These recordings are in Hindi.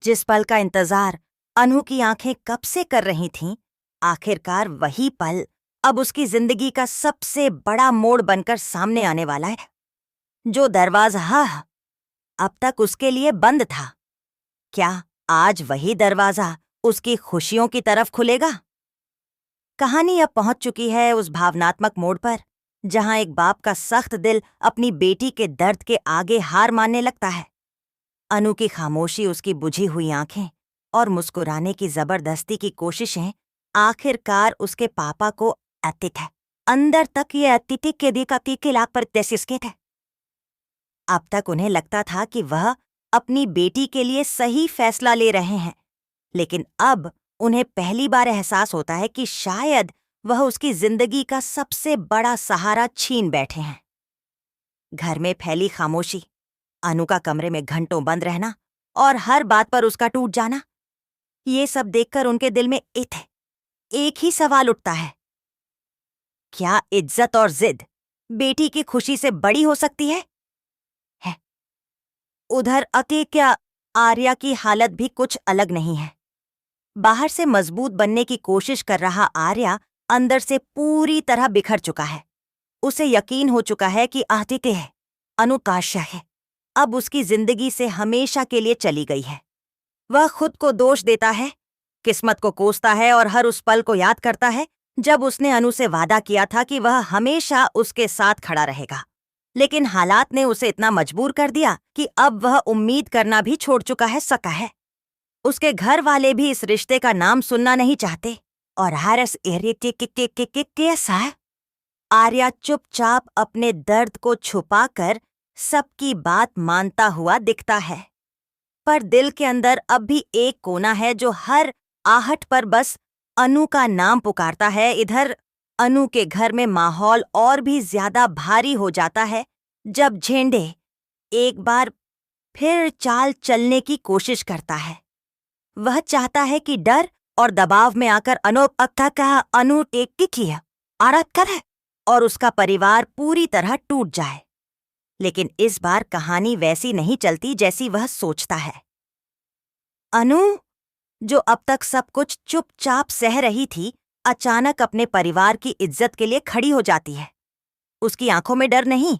जिस पल का इंतजार अनु की आंखें कब से कर रही थीं, आखिरकार वही पल अब उसकी जिंदगी का सबसे बड़ा मोड़ बनकर सामने आने वाला है। जो दरवाजा अब तक उसके लिए बंद था, क्या आज वही दरवाजा उसकी खुशियों की तरफ खुलेगा? कहानी अब पहुंच चुकी है उस भावनात्मक मोड़ पर जहां एक बाप का सख्त दिल अपनी बेटी के दर्द के आगे हार मानने लगता है। अनु की खामोशी, उसकी बुझी हुई आंखें और मुस्कुराने की जबरदस्ती की कोशिशें आखिरकार उसके पापा को अतित है। अंदर तक ये अतिथि के दी का तीखे लाख पर तैसिस्केत है। अब तक उन्हें लगता था कि वह अपनी बेटी के लिए सही फैसला ले रहे हैं, लेकिन अब उन्हें पहली बार एहसास होता है कि शायद वह उसकी जिंदगी का सबसे बड़ा सहारा छीन बैठे हैं। घर में फैली खामोशी, अनु का कमरे में घंटों बंद रहना और हर बात पर उसका टूट जाना, ये सब देखकर उनके दिल में एक ही सवाल उठता है, क्या इज्जत और जिद बेटी की खुशी से बड़ी हो सकती है? उधर क्या आर्या की हालत भी कुछ अलग नहीं है। बाहर से मजबूत बनने की कोशिश कर रहा आर्या अंदर से पूरी तरह बिखर चुका है। उसे यकीन हो चुका है कि आतिथ्य है, अनुकाश्य है, अब उसकी जिंदगी से हमेशा के लिए चली गई है। वह खुद को दोष देता है, किस्मत को कोसता है और हर उस पल को याद करता है जब उसने अनु से वादा किया था कि वह हमेशा उसके साथ खड़ा रहेगा। लेकिन हालात ने उसे इतना मजबूर कर दिया कि अब वह उम्मीद करना भी छोड़ चुका है। सका है उसके घर वाले भी इस रिश्ते का नाम सुनना नहीं चाहते और हारस कैसा है? आर्या चुपचाप अपने दर्द को छुपाकर सबकी बात मानता हुआ दिखता है, पर दिल के अंदर अब भी एक कोना है जो हर आहट पर बस अनु का नाम पुकारता है। इधर अनु के घर में माहौल और भी ज्यादा भारी हो जाता है जब झेंडे एक बार फिर चाल चलने की कोशिश करता है। वह चाहता है कि डर और दबाव में आकर अनु आराध करे और उसका परिवार पूरी तरह टूट जाए, लेकिन इस बार कहानी वैसी नहीं चलती जैसी वह सोचता है। अनु, जो अब तक सब कुछ चुपचाप सह रही थी, अचानक अपने परिवार की इज्जत के लिए खड़ी हो जाती है। उसकी आंखों में डर नहीं,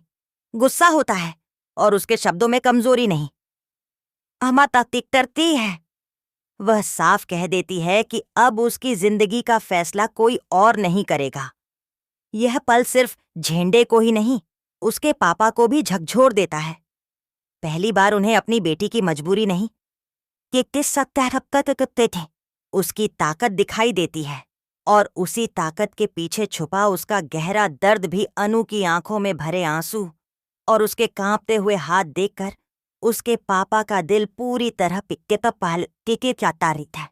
गुस्सा होता है और उसके शब्दों में कमजोरी नहीं, अमाता तिकतरती है। वह साफ कह देती है कि अब उसकी जिंदगी का फैसला कोई और नहीं करेगा। यह पल सिर्फ झेंडे को ही नहीं, उसके पापा को भी झकझोर देता है। पहली बार उन्हें अपनी बेटी की मजबूरी नहीं कि किस सकते थे, उसकी ताकत दिखाई देती है और उसी ताकत के पीछे छुपा उसका गहरा दर्द भी। अनु की आंखों में भरे आंसू और उसके कांपते हुए हाथ देखकर उसके पापा का दिल पूरी तरह टिके जाता रहता है।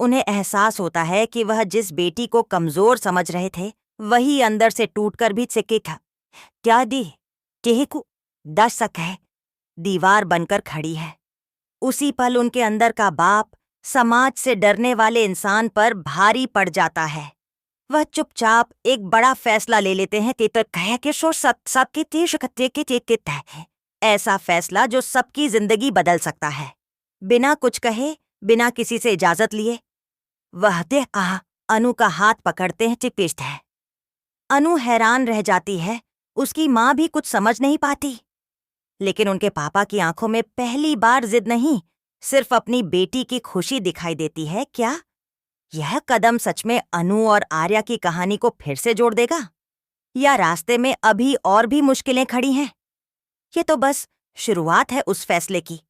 उन्हें एहसास होता है कि वह जिस बेटी को कमजोर समझ रहे थे, वही अंदर से टूटकर भी क्या दी टेहकू दशक है, दीवार बनकर खड़ी है। उसी पल उनके अंदर का बाप समाज से डरने वाले इंसान पर भारी पड़ जाता है। वह चुपचाप एक बड़ा फैसला ले लेते हैं कि ऐसा फैसला जो सबकी जिंदगी बदल सकता है, बिना कुछ कहे, बिना किसी से इजाजत लिए। वह कहा अनु का हाथ पकड़ते हैं टिपिस्ट है। अनु हैरान रह जाती है, उसकी माँ भी कुछ समझ नहीं पाती, लेकिन उनके पापा की आंखों में पहली बार जिद नहीं, सिर्फ अपनी बेटी की खुशी दिखाई देती है। क्या यह कदम सच में अनु और आर्या की कहानी को फिर से जोड़ देगा, या रास्ते में अभी और भी मुश्किलें खड़ी हैं? ये तो बस शुरुआत है उस फैसले की।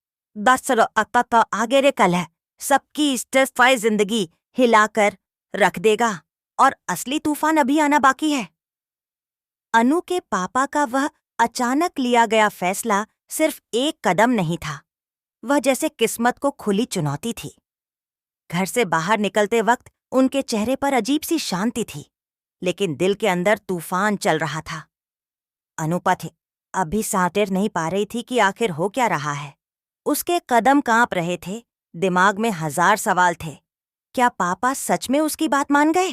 आगे रे कल है, सबकी स्ट्रेसफाई जिंदगी हिलाकर रख देगा और असली तूफान अभी आना बाकी है। अनु के पापा का वह अचानक लिया गया फैसला सिर्फ एक कदम नहीं था, वह जैसे किस्मत को खुली चुनौती थी। घर से बाहर निकलते वक्त उनके चेहरे पर अजीब सी शांति थी, लेकिन दिल के अंदर तूफान चल रहा था। अनुपथ अभी सांटेर नहीं पा रही थी कि आखिर हो क्या रहा है। उसके कदम कांप रहे थे, दिमाग में 1000 सवाल थे। क्या पापा सच में उसकी बात मान गए?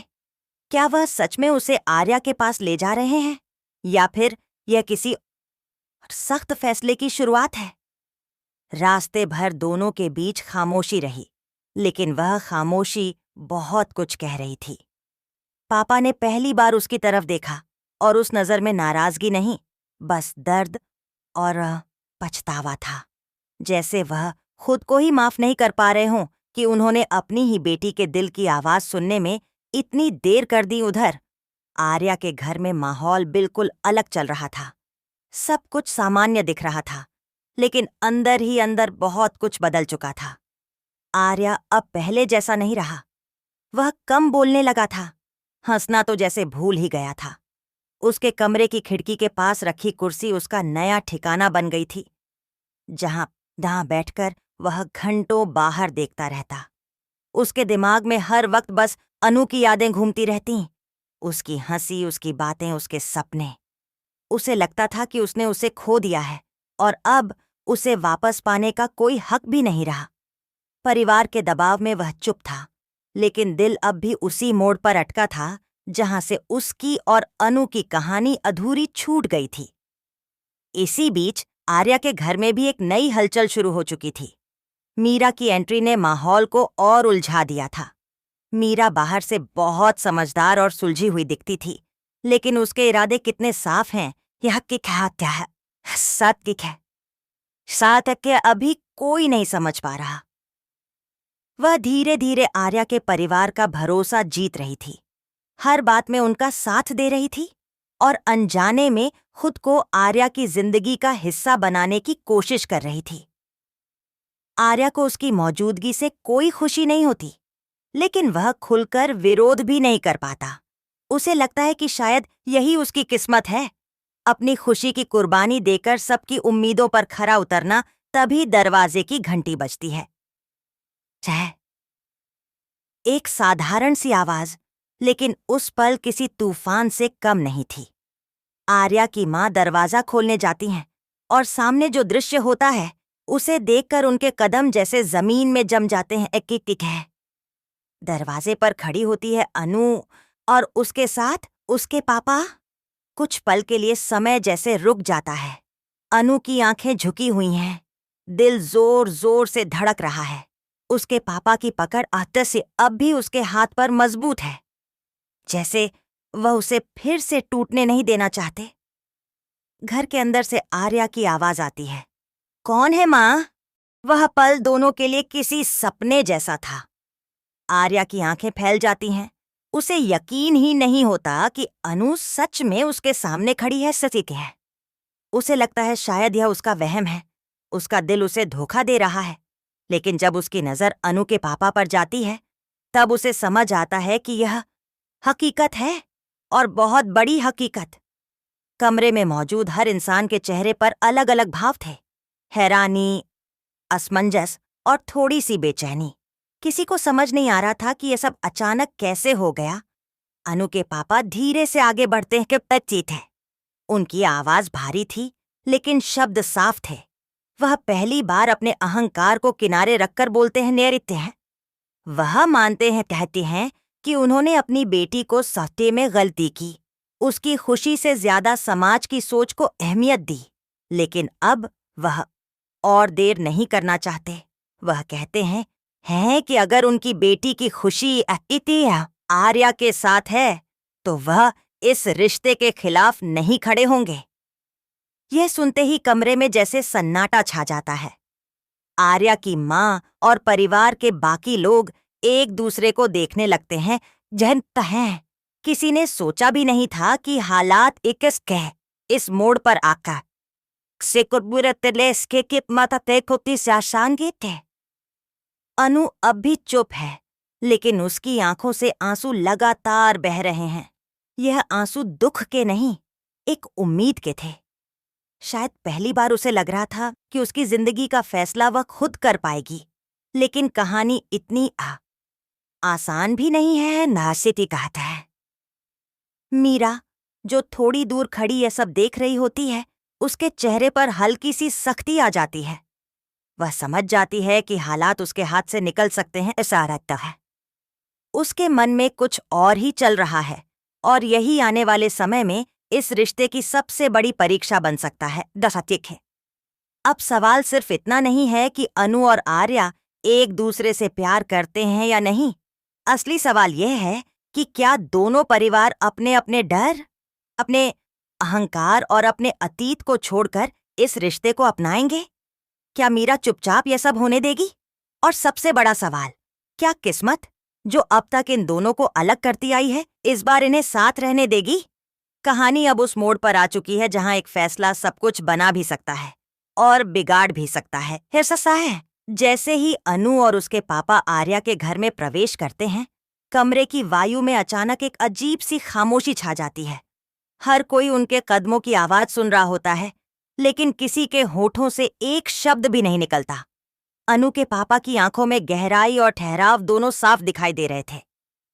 क्या वह सच में उसे आर्या के पास ले जा रहे हैं, या फिर यह किसी सख्त फैसले की शुरुआत है? रास्ते भर दोनों के बीच खामोशी रही, लेकिन वह खामोशी बहुत कुछ कह रही थी। पापा ने पहली बार उसकी तरफ देखा और उस नज़र में नाराजगी नहीं, बस दर्द और पछतावा था। जैसे वह खुद को ही माफ नहीं कर पा रहे हों कि उन्होंने अपनी ही बेटी के दिल की आवाज सुनने में इतनी देर कर दी। उधर आर्या के घर में माहौल बिल्कुल अलग चल रहा था। सब कुछ सामान्य दिख रहा था, लेकिन अंदर ही अंदर बहुत कुछ बदल चुका था। आर्या अब पहले जैसा नहीं रहा। वह कम बोलने लगा था, हंसना तो जैसे भूल ही गया था। उसके कमरे की खिड़की के पास रखी कुर्सी उसका नया ठिकाना बन गई थी, जहां बैठकर वह घंटों बाहर देखता रहता। उसके दिमाग में हर वक्त बस अनु की यादें घूमती रहतीं, उसकी हंसी, उसकी बातें, उसके सपने। उसे लगता था कि उसने उसे खो दिया है और अब उसे वापस पाने का कोई हक भी नहीं रहा। परिवार के दबाव में वह चुप था, लेकिन दिल अब भी उसी मोड़ पर अटका था जहां से उसकी और अनु की कहानी अधूरी छूट गई थी। इसी बीच आर्या के घर में भी एक नई हलचल शुरू हो चुकी थी। मीरा की एंट्री ने माहौल को और उलझा दिया था। मीरा बाहर से बहुत समझदार और सुलझी हुई दिखती थी, लेकिन उसके इरादे कितने साफ हैं यह क्या है सत्य है साथ के अभी कोई नहीं समझ पा रहा। वह धीरे धीरे आर्या के परिवार का भरोसा जीत रही थी, हर बात में उनका साथ दे रही थी और अनजाने में खुद को आर्या की जिंदगी का हिस्सा बनाने की कोशिश कर रही थी। आर्या को उसकी मौजूदगी से कोई खुशी नहीं होती, लेकिन वह खुलकर विरोध भी नहीं कर पाता। उसे लगता है कि शायद यही उसकी किस्मत है, अपनी खुशी की कुर्बानी देकर सबकी उम्मीदों पर खरा उतरना। तभी दरवाजे की घंटी बजती है। एक साधारण सी आवाज, लेकिन उस पल किसी तूफान से कम नहीं थी। आर्या की माँ दरवाजा खोलने जाती हैं और सामने जो दृश्य होता है उसे देखकर उनके कदम जैसे जमीन में जम जाते हैं। एक है। दरवाजे पर खड़ी होती है अनु और उसके साथ उसके पापा। कुछ पल के लिए समय जैसे रुक जाता है। अनु की आंखें झुकी हुई हैं, दिल जोर जोर से धड़क रहा है। उसके पापा की पकड़ आते से अब भी उसके हाथ पर मजबूत है, जैसे वह उसे फिर से टूटने नहीं देना चाहते। घर के अंदर से आर्या की आवाज आती है, कौन है माँ? वह पल दोनों के लिए किसी सपने जैसा था। आर्या की आंखें फैल जाती हैं। उसे यकीन ही नहीं होता कि अनु सच में उसके सामने खड़ी है, सचिक है। उसे लगता है शायद यह उसका वहम है, उसका दिल उसे धोखा दे रहा है। लेकिन जब उसकी नजर अनु के पापा पर जाती है, तब उसे समझ आता है कि यह हकीकत है और बहुत बड़ी हकीकत। कमरे में मौजूद हर इंसान के चेहरे पर अलग अलग भाव थे, हैरानी, असमंजस और थोड़ी सी बेचैनी। किसी को समझ नहीं आ रहा था कि यह सब अचानक कैसे हो गया। अनु के पापा धीरे से आगे बढ़ते हैं कि पच्चीत है। उनकी आवाज भारी थी, लेकिन शब्द साफ थे। वह पहली बार अपने अहंकार को किनारे रखकर बोलते हैं, नैरित्य हैं। वह मानते हैं, कहते हैं कि उन्होंने अपनी बेटी को सत्य में गलती की, उसकी खुशी से ज्यादा समाज की सोच को अहमियत दी। लेकिन अब वह और देर नहीं करना चाहते। वह कहते हैं कि अगर उनकी बेटी की खुशी आर्या के साथ है, तो वह इस रिश्ते के खिलाफ नहीं खड़े होंगे। यह सुनते ही कमरे में जैसे सन्नाटा छा जाता है। आर्या की माँ और परिवार के बाकी लोग एक दूसरे को देखने लगते हैं, जहन हैं। किसी ने सोचा भी नहीं था कि हालात इस मोड़ पर आकर अनु अब भी चुप है, लेकिन उसकी आंखों से आंसू लगातार बह रहे हैं। यह आंसू दुख के नहीं, एक उम्मीद के थे। शायद पहली बार उसे लग रहा था कि उसकी जिंदगी का फैसला वह खुद कर पाएगी, लेकिन कहानी इतनी आसान भी नहीं है, नासिती कहता है। मीरा, जो थोड़ी दूर खड़ी यह सब देख रही होती है, उसके चेहरे पर हल्की सी सख्ती आ जाती है। वह समझ जाती है कि हालात उसके हाथ से निकल सकते हैं, ऐसा लगता है। उसके मन में कुछ और ही चल रहा है और यही आने वाले समय में इस रिश्ते की सबसे बड़ी परीक्षा बन सकता है। दशातिक है। अब सवाल सिर्फ इतना नहीं है कि अनु और आर्या एक दूसरे से प्यार करते हैं या नहीं। असली सवाल यह है कि क्या दोनों परिवार अपने अपने डर, अपने अहंकार और अपने अतीत को छोड़कर इस रिश्ते को अपनाएंगे? क्या मीरा चुपचाप यह सब होने देगी? और सबसे बड़ा सवाल, क्या किस्मत, जो अब तक इन दोनों को अलग करती आई है, इस बार इन्हें साथ रहने देगी? कहानी अब उस मोड़ पर आ चुकी है जहां एक फैसला सब कुछ बना भी सकता है और बिगाड़ भी सकता है। हिरसा है। जैसे ही अनु और उसके पापा आर्या के घर में प्रवेश करते हैं, कमरे की वायु में अचानक एक अजीब सी खामोशी छा जाती है। हर कोई उनके कदमों की आवाज सुन रहा होता है, लेकिन किसी के होठों से एक शब्द भी नहीं निकलता। अनु के पापा की आंखों में गहराई और ठहराव दोनों साफ दिखाई दे रहे थे,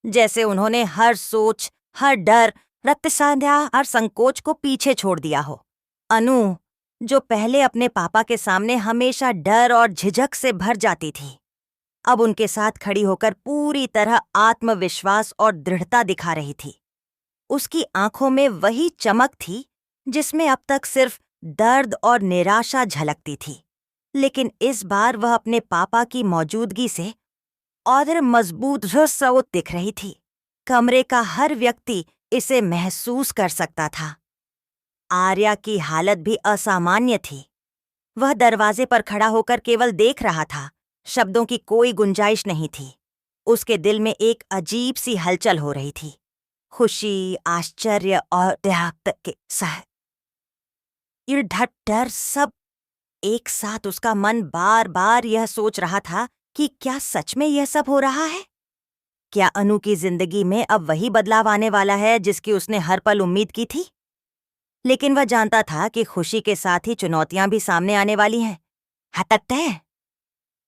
जैसे उन्होंने हर सोच, हर डर, रक्तसांध्या, हर संकोच को पीछे छोड़ दिया हो। अनु, जो पहले अपने पापा के सामने हमेशा डर और झिझक से भर जाती थी, अब उनके साथ खड़ी होकर पूरी तरह आत्मविश्वास और दृढ़ता दिखा रही थी। उसकी आंखों में वही चमक थी जिसमें अब तक सिर्फ दर्द और निराशा झलकती थी, लेकिन इस बार वह अपने पापा की मौजूदगी से और मजबूत रसोत दिख रही थी। कमरे का हर व्यक्ति इसे महसूस कर सकता था। आर्या की हालत भी असामान्य थी। वह दरवाजे पर खड़ा होकर केवल देख रहा था, शब्दों की कोई गुंजाइश नहीं थी। उसके दिल में एक अजीब सी हलचल हो रही थी, खुशी, आश्चर्य और त्याग के साथ डर सब एक साथ। उसका मन बार बार यह सोच रहा था कि क्या सच में यह सब हो रहा है? क्या अनु की जिंदगी में अब वही बदलाव आने वाला है जिसकी उसने हर पल उम्मीद की थी? लेकिन वह जानता था कि खुशी के साथ ही चुनौतियां भी सामने आने वाली हैं। हतत्ते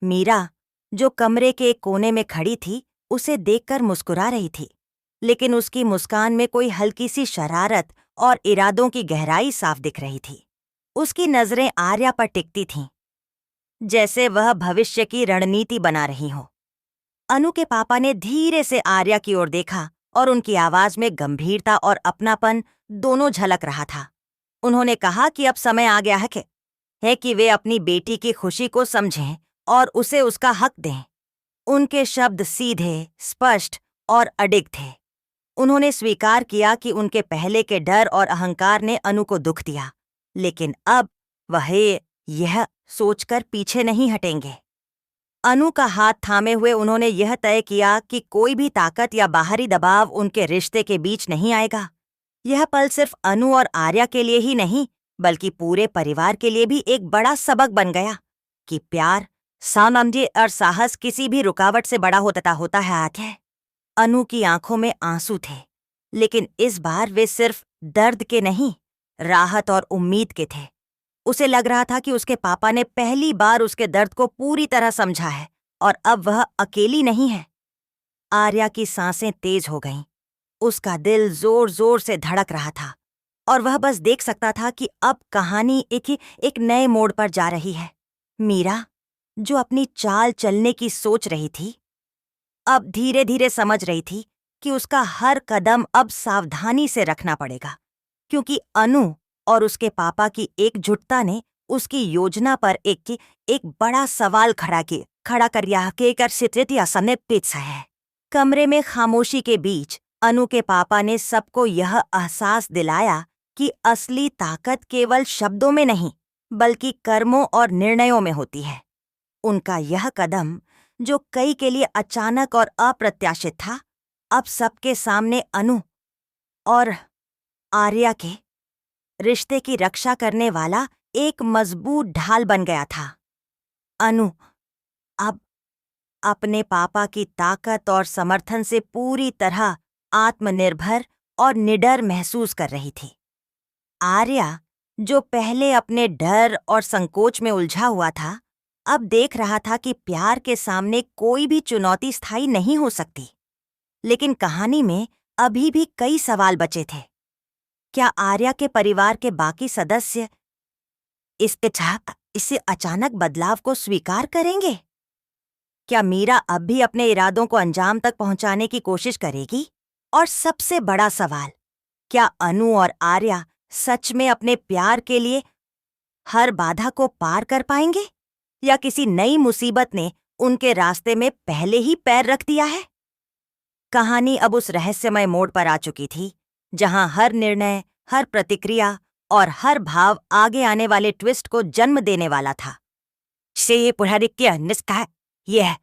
मीरा, जो कमरे के एक कोने में खड़ी थी, उसे देखकर मुस्कुरा रही थी, लेकिन उसकी मुस्कान में कोई हल्की सी शरारत और इरादों की गहराई साफ दिख रही थी। उसकी नजरें आर्या पर टिकती थीं, जैसे वह भविष्य की रणनीति बना रही हो। अनु के पापा ने धीरे से आर्या की ओर देखा और उनकी आवाज में गंभीरता और अपनापन दोनों झलक रहा था। उन्होंने कहा कि अब समय आ गया है कि वे अपनी बेटी की खुशी को समझें और उसे उसका हक दें। उनके शब्द सीधे, स्पष्ट और अडिग थे। उन्होंने स्वीकार किया कि उनके पहले के डर और अहंकार ने अनु को दुख दिया, लेकिन अब वह यह सोचकर पीछे नहीं हटेंगे। अनु का हाथ थामे हुए उन्होंने यह तय किया कि कोई भी ताकत या बाहरी दबाव उनके रिश्ते के बीच नहीं आएगा। यह पल सिर्फ अनु और आर्या के लिए ही नहीं, बल्कि पूरे परिवार के लिए भी एक बड़ा सबक बन गया कि प्यार, सामंजस्य और साहस किसी भी रुकावट से बड़ा होता है। अनु की आंखों में आंसू थे, लेकिन इस बार वे सिर्फ दर्द के नहीं, राहत और उम्मीद के थे। उसे लग रहा था कि उसके पापा ने पहली बार उसके दर्द को पूरी तरह समझा है और अब वह अकेली नहीं है। आर्या की सांसें तेज हो गईं। उसका दिल जोर जोर से धड़क रहा था और वह बस देख सकता था कि अब कहानी एक नए मोड़ पर जा रही है। मीरा, जो अपनी चाल चलने की सोच रही थी, अब धीरे धीरे समझ रही थी कि उसका हर कदम अब सावधानी से रखना पड़ेगा, क्योंकि अनु और उसके पापा की एकजुटता ने उसकी योजना पर एक बड़ा सवाल खड़ा कर यह कर स्थिति असमर्पित है। कमरे में खामोशी के बीच अनु के पापा ने सबको यह एहसास दिलाया कि असली ताकत केवल शब्दों में नहीं, बल्कि कर्मों और निर्णयों में होती है। उनका यह कदम, जो कई के लिए अचानक और अप्रत्याशित था, अब सबके सामने अनु और आर्या के रिश्ते की रक्षा करने वाला एक मजबूत ढाल बन गया था। अनु अब अपने पापा की ताकत और समर्थन से पूरी तरह आत्मनिर्भर और निडर महसूस कर रही थी। आर्या, जो पहले अपने डर और संकोच में उलझा हुआ था, अब देख रहा था कि प्यार के सामने कोई भी चुनौती स्थायी नहीं हो सकती। लेकिन कहानी में अभी भी कई सवाल बचे थे। क्या आर्या के परिवार के बाकी सदस्य इस अचानक बदलाव को स्वीकार करेंगे? क्या मीरा अब भी अपने इरादों को अंजाम तक पहुंचाने की कोशिश करेगी? और सबसे बड़ा सवाल, क्या अनु और आर्या सच में अपने प्यार के लिए हर बाधा को पार कर पाएंगे या किसी नई मुसीबत ने उनके रास्ते में पहले ही पैर रख दिया है? कहानी अब उस रहस्यमय मोड़ पर आ चुकी थी जहां हर निर्णय, हर प्रतिक्रिया और हर भाव आगे आने वाले ट्विस्ट को जन्म देने वाला था. 谢谢布拉的 निष्ठा यह